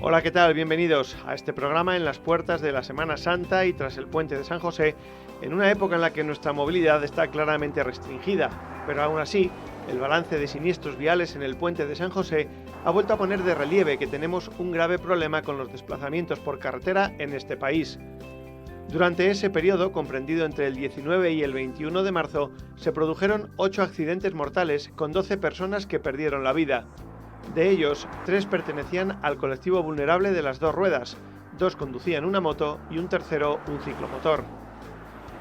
Hola, ¿qué tal? Bienvenidos a este programa en las puertas de la Semana Santa y tras el puente de San José, en una época en la que nuestra movilidad está claramente restringida, pero aún así, el balance de siniestros viales en el puente de San José ha vuelto a poner de relieve que tenemos un grave problema con los desplazamientos por carretera en este país. Durante ese periodo, comprendido entre el 19 y el 21 de marzo, se produjeron 8 accidentes mortales con 12 personas que perdieron la vida. De ellos, 3 pertenecían al colectivo vulnerable de las 2 ruedas, 2 conducían una moto y un tercero un ciclomotor.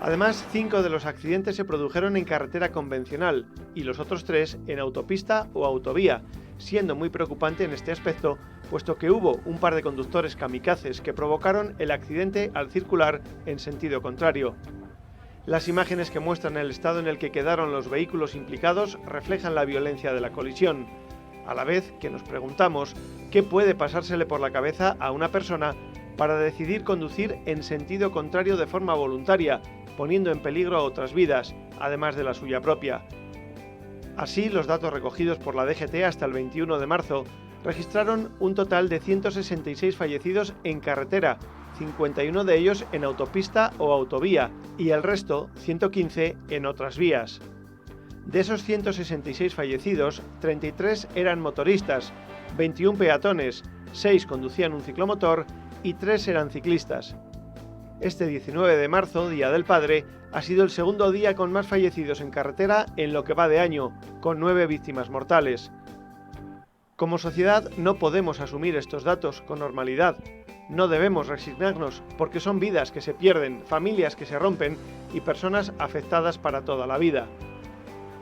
Además, 5 de los accidentes se produjeron en carretera convencional y los otros 3 en autopista o autovía, siendo muy preocupante en este aspecto, puesto que hubo un par de conductores kamikazes que provocaron el accidente al circular en sentido contrario. Las imágenes que muestran el estado en el que quedaron los vehículos implicados reflejan la violencia de la colisión, a la vez que nos preguntamos qué puede pasársele por la cabeza a una persona para decidir conducir en sentido contrario de forma voluntaria, poniendo en peligro a otras vidas, además de la suya propia. Así, los datos recogidos por la DGT hasta el 21 de marzo registraron un total de 166 fallecidos en carretera, 51 de ellos en autopista o autovía y el resto, 115, en otras vías. De esos 166 fallecidos, 33 eran motoristas, 21 peatones, 6 conducían un ciclomotor y 3 eran ciclistas. Este 19 de marzo, Día del Padre, ha sido el segundo día con más fallecidos en carretera en lo que va de año, con 9 víctimas mortales. Como sociedad no podemos asumir estos datos con normalidad. No debemos resignarnos porque son vidas que se pierden, familias que se rompen y personas afectadas para toda la vida.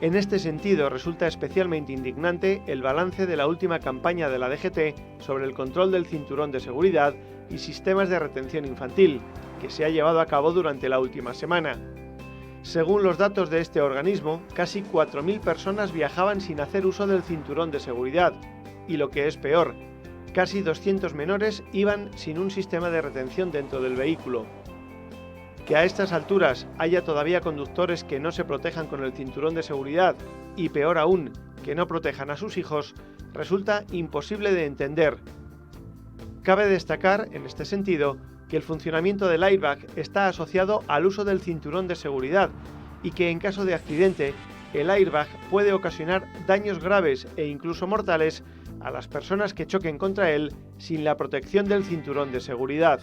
En este sentido, resulta especialmente indignante el balance de la última campaña de la DGT sobre el control del cinturón de seguridad y sistemas de retención infantil, que se ha llevado a cabo durante la última semana. Según los datos de este organismo, casi 4.000 personas viajaban sin hacer uso del cinturón de seguridad, y lo que es peor, casi 200 menores iban sin un sistema de retención dentro del vehículo. Que a estas alturas haya todavía conductores que no se protejan con el cinturón de seguridad y, peor aún, que no protejan a sus hijos, resulta imposible de entender. Cabe destacar, en este sentido, que el funcionamiento del airbag está asociado al uso del cinturón de seguridad y que en caso de accidente, el airbag puede ocasionar daños graves e incluso mortales a las personas que choquen contra él sin la protección del cinturón de seguridad.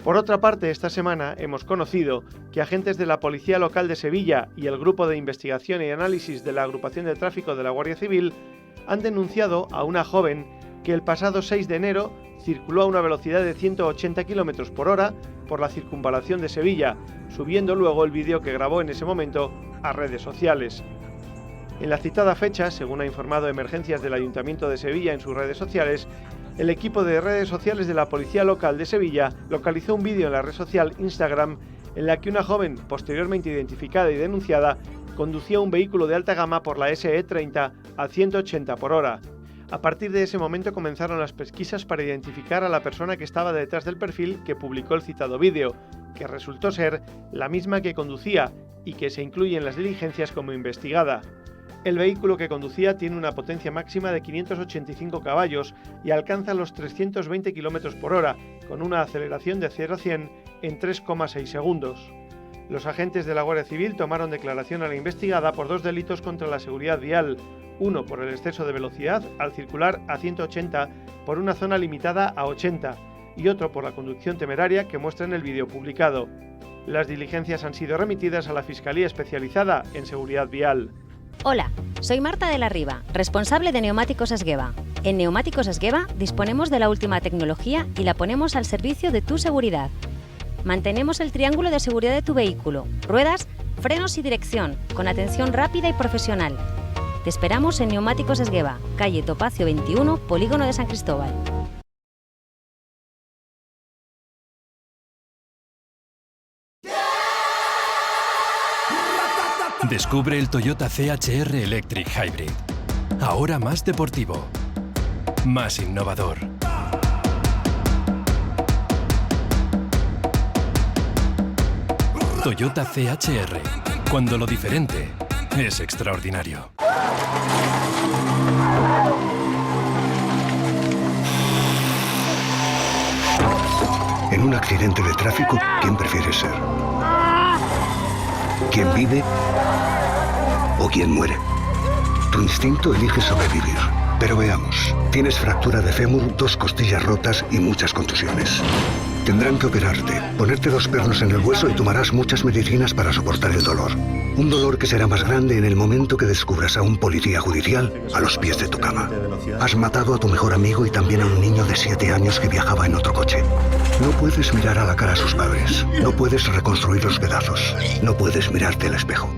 Por otra parte, esta semana hemos conocido que agentes de la Policía Local de Sevilla y el Grupo de Investigación y Análisis de la Agrupación de Tráfico de la Guardia Civil han denunciado a una joven que el pasado 6 de enero circuló a una velocidad de 180 km por hora por la circunvalación de Sevilla, subiendo luego el vídeo que grabó en ese momento a redes sociales. En la citada fecha, según ha informado Emergencias del Ayuntamiento de Sevilla en sus redes sociales, el equipo de redes sociales de la Policía Local de Sevilla localizó un vídeo en la red social Instagram en la que una joven, posteriormente identificada y denunciada, conducía un vehículo de alta gama por la SE30 a 180 por hora. A partir de ese momento comenzaron las pesquisas para identificar a la persona que estaba detrás del perfil que publicó el citado vídeo, que resultó ser la misma que conducía y que se incluye en las diligencias como investigada. El vehículo que conducía tiene una potencia máxima de 585 caballos y alcanza los 320 km por hora, con una aceleración de 0 a 100 en 3,6 segundos. Los agentes de la Guardia Civil tomaron declaración a la investigada por 2 delitos contra la seguridad vial, uno por el exceso de velocidad al circular a 180 por una zona limitada a 80 y otro por la conducción temeraria que muestra en el vídeo publicado. Las diligencias han sido remitidas a la Fiscalía Especializada en Seguridad Vial. Hola, soy Marta de la Riva, responsable de Neumáticos Esgueva. En Neumáticos Esgueva disponemos de la última tecnología y la ponemos al servicio de tu seguridad. Mantenemos el triángulo de seguridad de tu vehículo, ruedas, frenos y dirección, con atención rápida y profesional. Te esperamos en Neumáticos Esgueva, calle Topacio 21, Polígono de San Cristóbal. Descubre el Toyota CHR Electric Hybrid. Ahora más deportivo, más innovador. Toyota CHR. Cuando lo diferente es extraordinario. En un accidente de tráfico, ¿quién prefieres ser? ¿Quién vive o quién muere? Tu instinto elige sobrevivir. Pero veamos, tienes fractura de fémur, 2 costillas rotas y muchas contusiones. Tendrán que operarte, ponerte 2 pernos en el hueso y tomarás muchas medicinas para soportar el dolor. Un dolor que será más grande en el momento que descubras a un policía judicial a los pies de tu cama. Has matado a tu mejor amigo y también a un niño de 7 años que viajaba en otro coche. No puedes mirar a la cara a sus padres. No puedes reconstruir los pedazos. No puedes mirarte al espejo.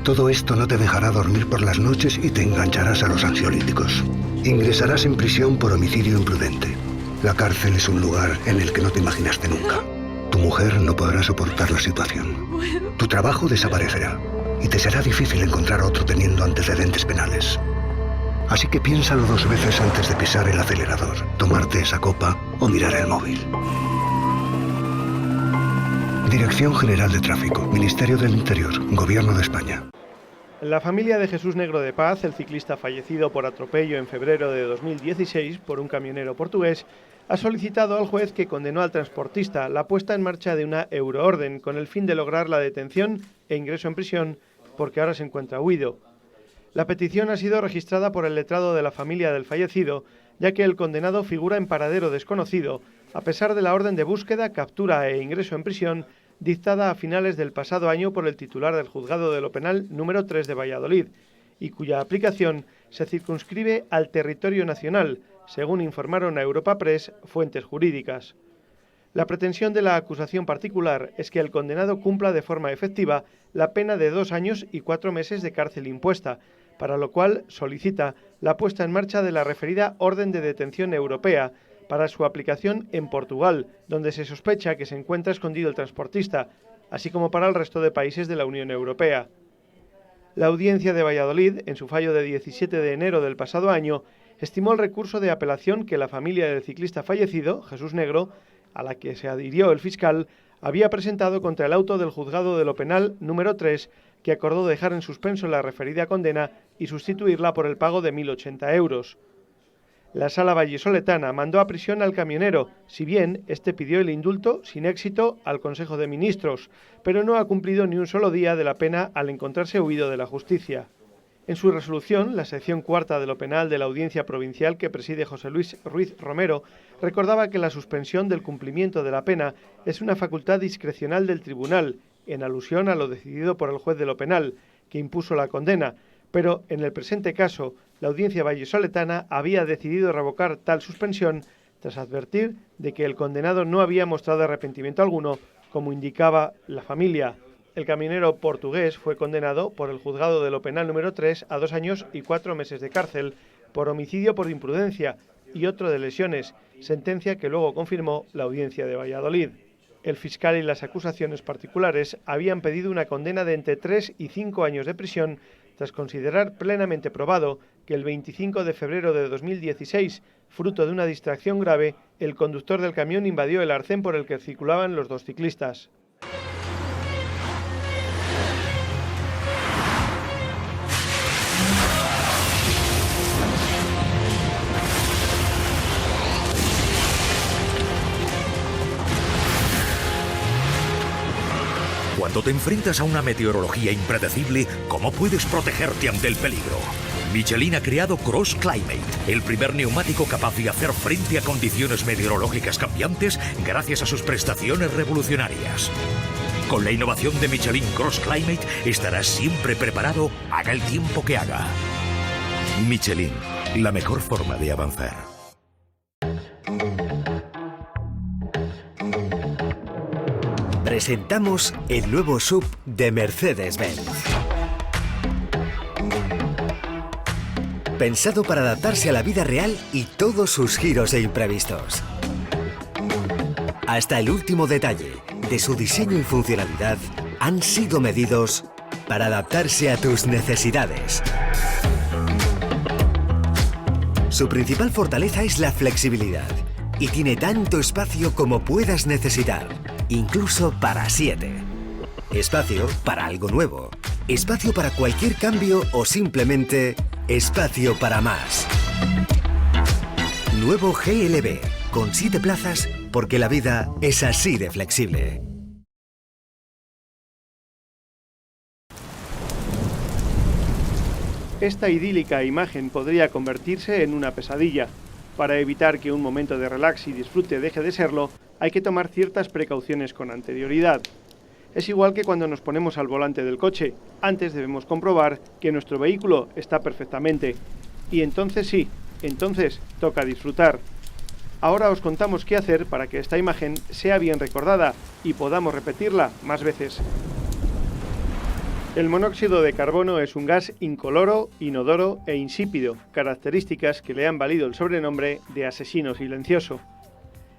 Todo esto no te dejará dormir por las noches y te engancharás a los ansiolíticos. Ingresarás en prisión por homicidio imprudente. La cárcel es un lugar en el que no te imaginaste nunca. Tu mujer no podrá soportar la situación. Tu trabajo desaparecerá y te será difícil encontrar otro teniendo antecedentes penales. Así que piénsalo 2 veces antes de pisar el acelerador, tomarte esa copa o mirar el móvil. Dirección General de Tráfico, Ministerio del Interior, Gobierno de España. La familia de Jesús Negro de Paz, el ciclista fallecido por atropello en febrero de 2016 por un camionero portugués, ha solicitado al juez que condenó al transportista la puesta en marcha de una euroorden con el fin de lograr la detención e ingreso en prisión porque ahora se encuentra huido. La petición ha sido registrada por el letrado de la familia del fallecido, ya que el condenado figura en paradero desconocido, a pesar de la orden de búsqueda, captura e ingreso en prisión dictada a finales del pasado año por el titular del Juzgado de lo Penal número 3 de Valladolid, y cuya aplicación se circunscribe al territorio nacional, según informaron a Europa Press fuentes jurídicas. La pretensión de la acusación particular es que el condenado cumpla de forma efectiva la pena de 2 años y 4 meses de cárcel impuesta, para lo cual solicita la puesta en marcha de la referida orden de detención europea para su aplicación en Portugal, donde se sospecha que se encuentra escondido el transportista, así como para el resto de países de la Unión Europea. La Audiencia de Valladolid, en su fallo de 17 de enero del pasado año, estimó el recurso de apelación que la familia del ciclista fallecido, Jesús Negro, a la que se adhirió el fiscal, había presentado contra el auto del Juzgado de lo Penal número 3, que acordó dejar en suspenso la referida condena y sustituirla por el pago de 1.080 euros. La Sala vallisoletana mandó a prisión al camionero, si bien este pidió el indulto sin éxito al Consejo de Ministros, pero no ha cumplido ni un solo día de la pena al encontrarse huido de la justicia. En su resolución, la sección 4 de lo penal de la Audiencia Provincial que preside José Luis Ruiz Romero recordaba que la suspensión del cumplimiento de la pena es una facultad discrecional del tribunal, en alusión a lo decidido por el juez de lo penal, que impuso la condena, pero en el presente caso, la Audiencia vallisoletana había decidido revocar tal suspensión tras advertir de que el condenado no había mostrado arrepentimiento alguno, como indicaba la familia. El camionero portugués fue condenado por el Juzgado de lo Penal número 3 a 2 años y 4 meses de cárcel por homicidio por imprudencia y otro de lesiones, sentencia que luego confirmó la Audiencia de Valladolid. El fiscal y las acusaciones particulares habían pedido una condena de entre 3 y 5 años de prisión tras considerar plenamente probado que el 25 de febrero de 2016, fruto de una distracción grave, el conductor del camión invadió el arcén por el que circulaban los 2 ciclistas. Cuando te enfrentas a una meteorología impredecible, ¿cómo puedes protegerte ante el peligro? Michelin ha creado Cross Climate, el primer neumático capaz de hacer frente a condiciones meteorológicas cambiantes gracias a sus prestaciones revolucionarias. Con la innovación de Michelin Cross Climate estarás siempre preparado, haga el tiempo que haga. Michelin, la mejor forma de avanzar. Presentamos el nuevo SUV de Mercedes-Benz. Pensado para adaptarse a la vida real y todos sus giros e imprevistos. Hasta el último detalle de su diseño y funcionalidad han sido medidos para adaptarse a tus necesidades. Su principal fortaleza es la flexibilidad y tiene tanto espacio como puedas necesitar. Incluso para 7. Espacio para algo nuevo. Espacio para cualquier cambio o simplemente espacio para más. Nuevo GLB con 7 plazas porque la vida es así de flexible. Esta idílica imagen podría convertirse en una pesadilla. Para evitar que un momento de relax y disfrute deje de serlo, hay que tomar ciertas precauciones con anterioridad. Es igual que cuando nos ponemos al volante del coche. Antes debemos comprobar que nuestro vehículo está perfectamente. Y entonces sí, entonces toca disfrutar. Ahora os contamos qué hacer para que esta imagen sea bien recordada y podamos repetirla más veces. El monóxido de carbono es un gas incoloro, inodoro e insípido, características que le han valido el sobrenombre de asesino silencioso.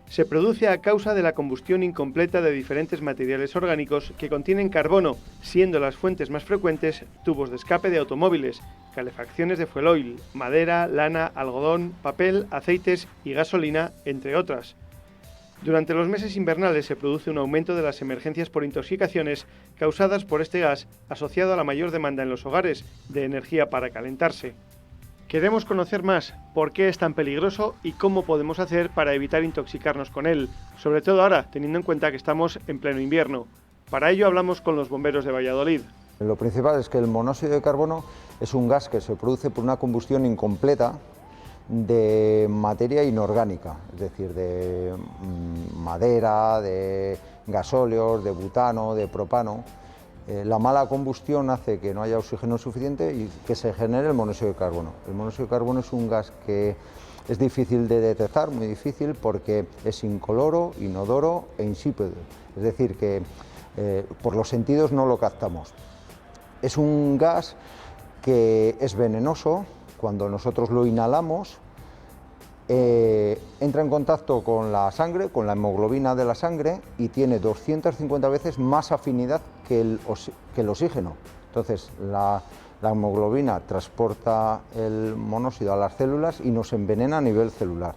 Se produce a causa de la combustión incompleta de diferentes materiales orgánicos que contienen carbono, siendo las fuentes más frecuentes tubos de escape de automóviles, calefacciones de fuel oil, madera, lana, algodón, papel, aceites y gasolina, entre otras. Durante los meses invernales se produce un aumento de las emergencias por intoxicaciones causadas por este gas, asociado a la mayor demanda en los hogares de energía para calentarse. Queremos conocer más por qué es tan peligroso y cómo podemos hacer para evitar intoxicarnos con él, sobre todo ahora, teniendo en cuenta que estamos en pleno invierno. Para ello hablamos con los bomberos de Valladolid. Lo principal es que el monóxido de carbono es un gas que se produce por una combustión incompleta de materia inorgánica, es decir, de madera, de gasóleos, de butano, de propano. La mala combustión hace que no haya oxígeno suficiente y que se genere el monóxido de carbono. El monóxido de carbono es un gas que es difícil de detectar, muy difícil, porque es incoloro, inodoro e insípido, es decir, que por los sentidos no lo captamos. Es un gas que es venenoso. Cuando nosotros lo inhalamos, entra en contacto con la sangre, con la hemoglobina de la sangre, y tiene 250 veces más afinidad que el oxígeno. Entonces, la hemoglobina transporta el monóxido a las células y nos envenena a nivel celular,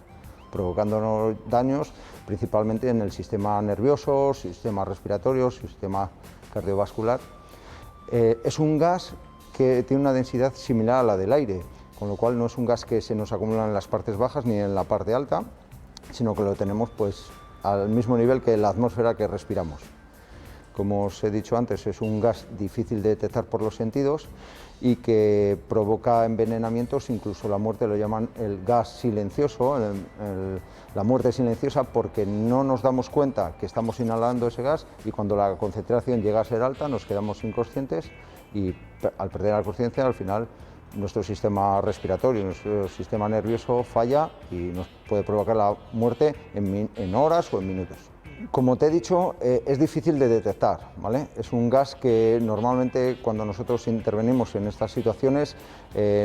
provocándonos daños principalmente en el sistema nervioso, sistema respiratorio, sistema cardiovascular. Es un gas que tiene una densidad similar a la del aire, con lo cual no es un gas que se nos acumula en las partes bajas ni en la parte alta, sino que lo tenemos pues al mismo nivel que la atmósfera que respiramos. Como os he dicho antes, es un gas difícil de detectar por los sentidos y que provoca envenenamientos, incluso la muerte lo llaman el gas silencioso, la muerte silenciosa, porque no nos damos cuenta que estamos inhalando ese gas y cuando la concentración llega a ser alta nos quedamos inconscientes y al perder la conciencia al final nuestro sistema respiratorio, nuestro sistema nervioso falla y nos puede provocar la muerte en horas o en minutos. Como te he dicho, es difícil de detectar, ¿vale? Es un gas que normalmente cuando nosotros intervenimos en estas situaciones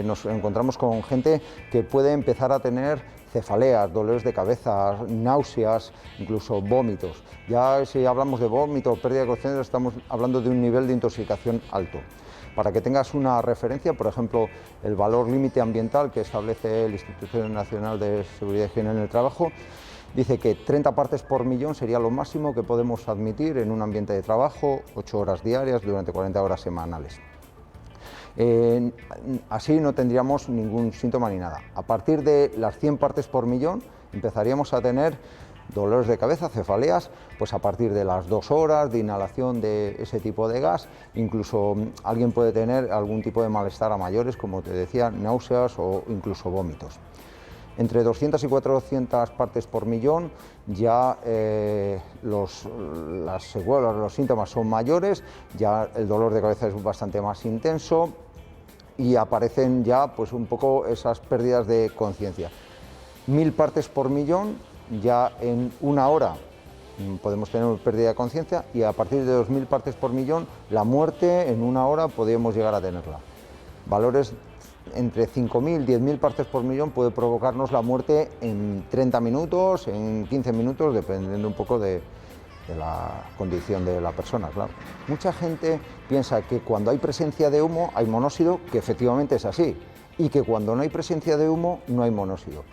nos encontramos con gente que puede empezar a tener cefaleas, dolores de cabeza, náuseas, incluso vómitos. Ya si hablamos de vómito o pérdida de conciencia estamos hablando de un nivel de intoxicación alto. Para que tengas una referencia, por ejemplo, el valor límite ambiental que establece el Instituto Nacional de Seguridad y Higiene en el Trabajo dice que 30 partes por millón sería lo máximo que podemos admitir en un ambiente de trabajo, 8 horas diarias durante 40 horas semanales. Así no tendríamos ningún síntoma ni nada. A partir de las 100 partes por millón empezaríamos a tener dolores de cabeza, cefaleas, pues a partir de las 2 horas de inhalación de ese tipo de gas. Incluso alguien puede tener algún tipo de malestar a mayores, como te decía, náuseas o incluso vómitos. Entre 200 y 400 partes por millón ya las secuelas, los síntomas son mayores, ya el dolor de cabeza es bastante más intenso y aparecen ya pues un poco esas pérdidas de conciencia. 1000 partes por millón, ya en una hora podemos tener una pérdida de conciencia y a partir de 2000 partes por millón, la muerte en una hora podríamos llegar a tenerla. Valores entre 5000 y 10.000 partes por millón puede provocarnos la muerte en 30 minutos, en 15 minutos, dependiendo un poco de la condición de la persona, claro. Mucha gente piensa que cuando hay presencia de humo hay monóxido, que efectivamente es así, y que cuando no hay presencia de humo no hay monóxido.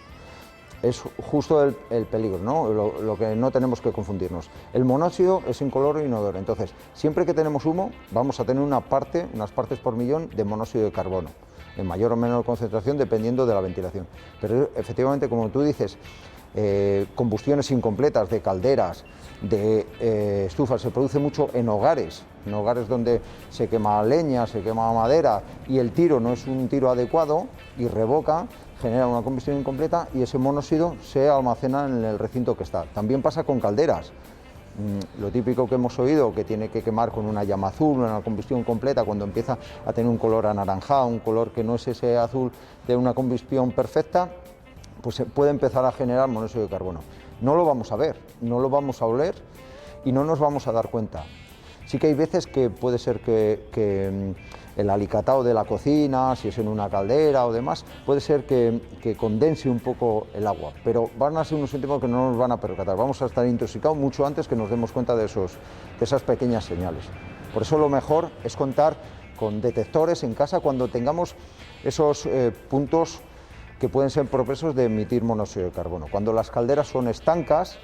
Es justo el peligro, ¿no? Lo que no tenemos que confundirnos. El monóxido es incoloro e inodoro, entonces siempre que tenemos humo vamos a tener unas partes por millón de monóxido de carbono, en mayor o menor concentración dependiendo de la ventilación. Pero efectivamente, como tú dices, combustiones incompletas de calderas, de estufas, se produce mucho en hogares donde se quema leña, se quema madera y el tiro no es un tiro adecuado y revoca, genera una combustión incompleta y ese monóxido se almacena en el recinto que está. También pasa con calderas. Lo típico que hemos oído, que tiene que quemar con una llama azul, una combustión completa, cuando empieza a tener un color anaranjado, un color que no es ese azul de una combustión perfecta, pues se puede empezar a generar monóxido de carbono. No lo vamos a ver, no lo vamos a oler y no nos vamos a dar cuenta. Sí que hay veces que puede ser que el alicatado de la cocina, si es en una caldera o demás, puede ser que condense un poco el agua, pero van a ser unos síntomas que no nos van a percatar. Vamos a estar intoxicados mucho antes que nos demos cuenta de esas pequeñas señales. Por eso lo mejor es contar con detectores en casa cuando tengamos esos puntos que pueden ser propensos de emitir monóxido de carbono. Cuando las calderas son estancas,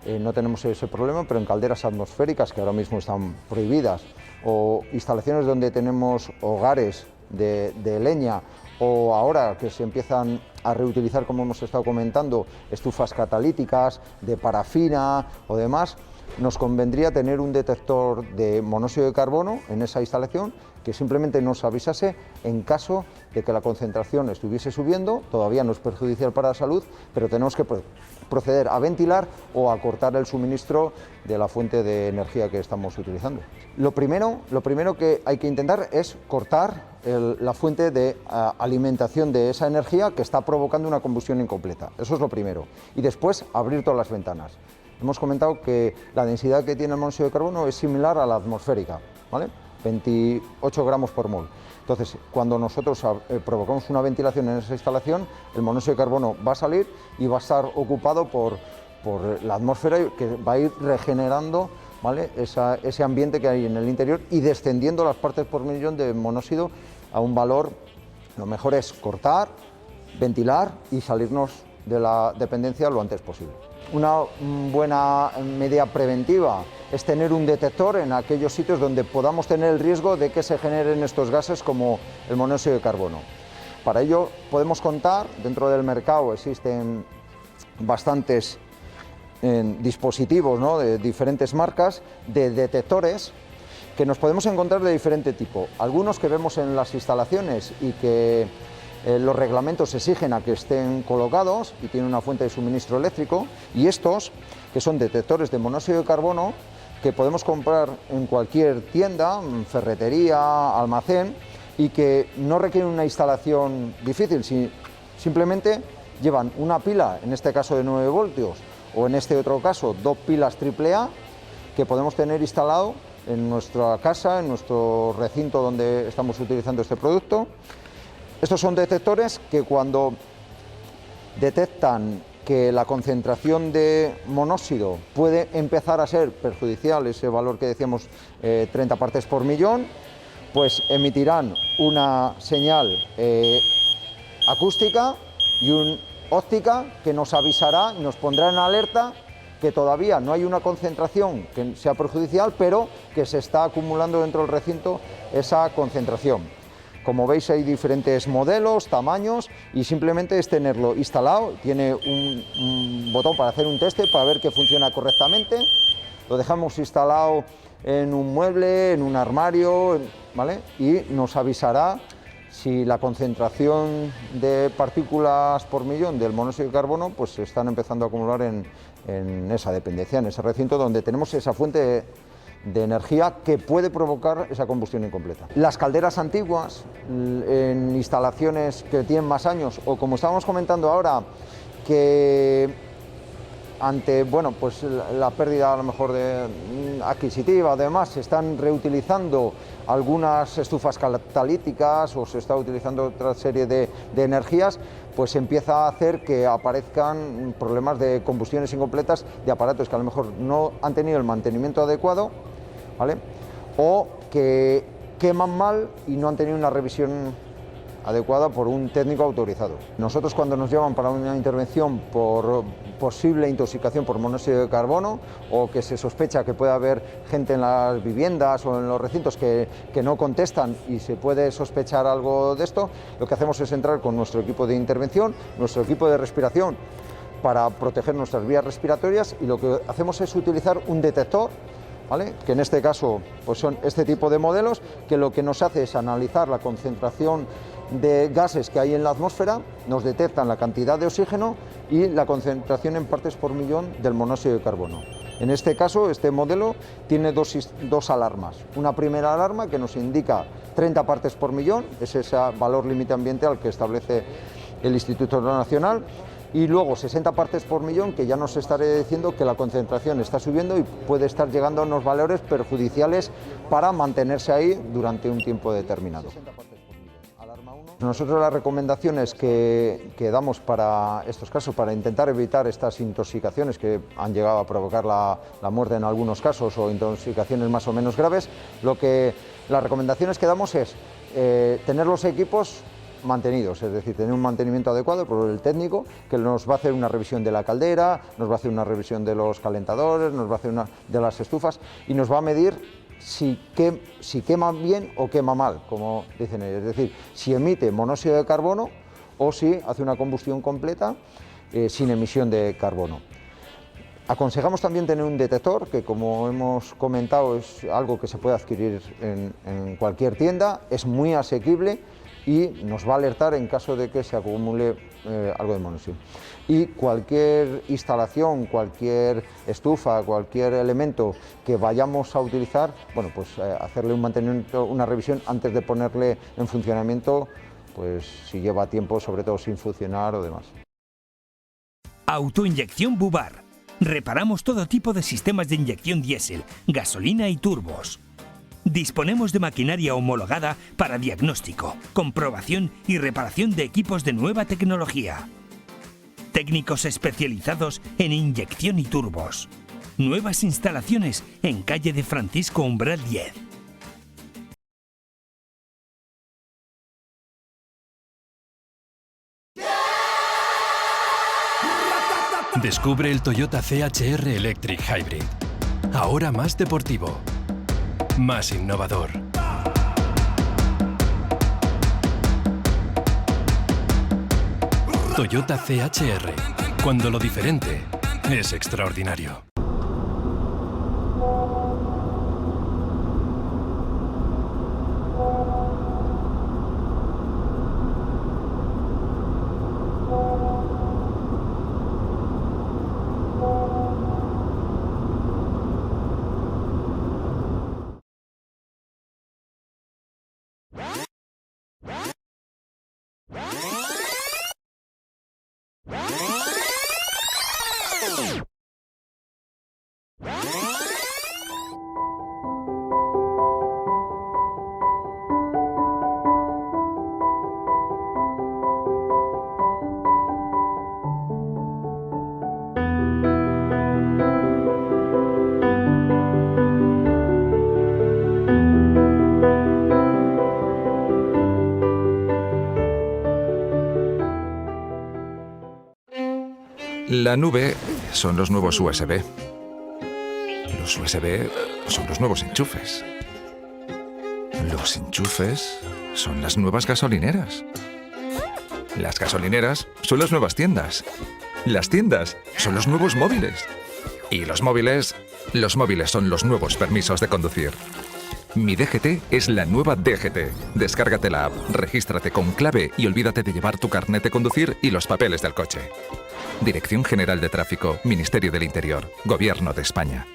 no tenemos ese problema, pero en calderas atmosféricas, que ahora mismo están prohibidas, o instalaciones donde tenemos hogares de leña, o ahora que se empiezan a reutilizar, como hemos estado comentando, estufas catalíticas de parafina o demás, nos convendría tener un detector de monóxido de carbono en esa instalación que simplemente nos avisase en caso de que la concentración estuviese subiendo. Todavía no es perjudicial para la salud, pero tenemos que proceder a ventilar o a cortar el suministro de la fuente de energía que estamos utilizando. Lo primero que hay que intentar es cortar la fuente de alimentación de esa energía que está provocando una combustión incompleta. Eso es lo primero. Y después abrir todas las ventanas. Hemos comentado que la densidad que tiene el monóxido de carbono es similar a la atmosférica, ¿vale? 28 gramos por mol. Entonces, cuando nosotros provocamos una ventilación en esa instalación, el monóxido de carbono va a salir y va a estar ocupado por la atmósfera, que va a ir regenerando, ¿vale?, ese ambiente que hay en el interior y descendiendo las partes por millón de monóxido a un valor. Lo mejor es cortar, ventilar y salirnos de la dependencia lo antes posible. Una buena medida preventiva es tener un detector en aquellos sitios donde podamos tener el riesgo de que se generen estos gases como el monóxido de carbono. Para ello podemos contar, dentro del mercado existen bastantes dispositivos, ¿no?, de diferentes marcas, de detectores que nos podemos encontrar de diferente tipo. Algunos que vemos en las instalaciones y que los reglamentos exigen a que estén colocados y tienen una fuente de suministro eléctrico, y estos, que son detectores de monóxido de carbono, que podemos comprar en cualquier tienda, ferretería, almacén, y que no requieren una instalación difícil, simplemente llevan una pila, en este caso de 9 voltios, o en este otro caso 2 pilas AAA, que podemos tener instalado en nuestra casa, en nuestro recinto donde estamos utilizando este producto. Estos son detectores que cuando detectan que la concentración de monóxido puede empezar a ser perjudicial, ese valor que decíamos 30 partes por millón, pues emitirán una señal acústica y una óptica que nos avisará y nos pondrá en alerta que todavía no hay una concentración que sea perjudicial, pero que se está acumulando dentro del recinto esa concentración. Como veis, hay diferentes modelos, tamaños, y simplemente es tenerlo instalado. Tiene un botón para hacer un teste para ver que funciona correctamente. Lo dejamos instalado en un mueble, en un armario, ¿vale?, y nos avisará si la concentración de partículas por millón del monóxido de carbono pues se están empezando a acumular en esa dependencia, en ese recinto donde tenemos esa fuente de energía que puede provocar esa combustión incompleta. Las calderas antiguas, en instalaciones que tienen más años, o como estábamos comentando ahora, que ante pues la pérdida a lo mejor adquisitiva, además se están reutilizando algunas estufas catalíticas o se está utilizando otra serie de energías, pues empieza a hacer que aparezcan problemas de combustiones incompletas de aparatos que a lo mejor no han tenido el mantenimiento adecuado, ¿vale?, o que queman mal y no han tenido una revisión adecuada por un técnico autorizado. Nosotros, cuando nos llaman para una intervención por posible intoxicación por monóxido de carbono, o que se sospecha que puede haber gente en las viviendas o en los recintos que no contestan y se puede sospechar algo de esto, lo que hacemos es entrar con nuestro equipo de intervención, nuestro equipo de respiración, para proteger nuestras vías respiratorias, y lo que hacemos es utilizar un detector, ¿vale?, que en este caso pues son este tipo de modelos, que lo que nos hace es analizar la concentración de gases que hay en la atmósfera, nos detectan la cantidad de oxígeno y la concentración en partes por millón del monóxido de carbono. En este caso, este modelo tiene dos alarmas. Una primera alarma que nos indica 30 partes por millón, es ese valor límite ambiental que establece el Instituto Nacional, y luego 60 partes por millón, que ya nos estaré diciendo que la concentración está subiendo y puede estar llegando a unos valores perjudiciales para mantenerse ahí durante un tiempo determinado. Nosotros las recomendaciones que damos para estos casos, para intentar evitar estas intoxicaciones que han llegado a provocar la muerte en algunos casos, o intoxicaciones más o menos graves, las recomendaciones que damos es tener los equipos mantenidos, es decir, tener un mantenimiento adecuado por el técnico, que nos va a hacer una revisión de la caldera, nos va a hacer una revisión de los calentadores, nos va a hacer una de las estufas, y nos va a medir si quema bien o quema mal, como dicen ellos, es decir, si emite monóxido de carbono o si hace una combustión completa sin emisión de carbono. Aconsejamos también tener un detector, que como hemos comentado es algo que se puede adquirir en cualquier tienda, es muy asequible y nos va a alertar en caso de que se acumule algo de monóxido. Y cualquier instalación, cualquier estufa, cualquier elemento que vayamos a utilizar, bueno, pues hacerle un mantenimiento, una revisión antes de ponerle en funcionamiento, pues si lleva tiempo, sobre todo sin funcionar o demás. Autoinyección Bubar. Reparamos todo tipo de sistemas de inyección diésel, gasolina y turbos. Disponemos de maquinaria homologada para diagnóstico, comprobación y reparación de equipos de nueva tecnología. Técnicos especializados en inyección y turbos. Nuevas instalaciones en calle de Francisco Umbral 10. Descubre el Toyota CHR Electric Hybrid. Ahora más deportivo, más innovador. Toyota CHR. Cuando lo diferente es extraordinario. La nube son los nuevos USB. Los USB son los nuevos enchufes. Los enchufes son las nuevas gasolineras. Las gasolineras son las nuevas tiendas. Las tiendas son los nuevos móviles. Y los móviles son los nuevos permisos de conducir. Mi DGT es la nueva DGT. Descárgate la app, regístrate con clave y olvídate de llevar tu carnet de conducir y los papeles del coche. Dirección General de Tráfico, Ministerio del Interior, Gobierno de España.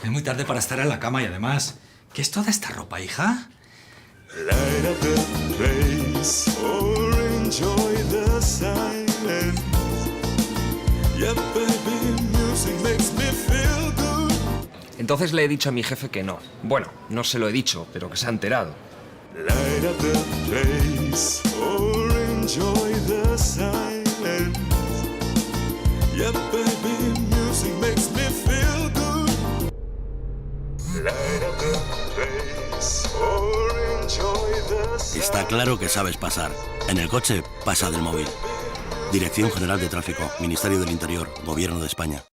Es muy tarde para estar en la cama y además, ¿qué es toda esta ropa, hija? Light up the place or enjoy the sight. silence. Yeah, baby, music makes me feel good. Entonces le he dicho a mi jefe que no. Bueno, no se lo he dicho, pero que se ha enterado. Light up the place or enjoy the silence. Yeah, baby, music makes me feel good. Light up the place or enjoy the silence. Está claro que sabes pasar. En el coche, pasa del móvil. Dirección General de Tráfico, Ministerio del Interior, Gobierno de España.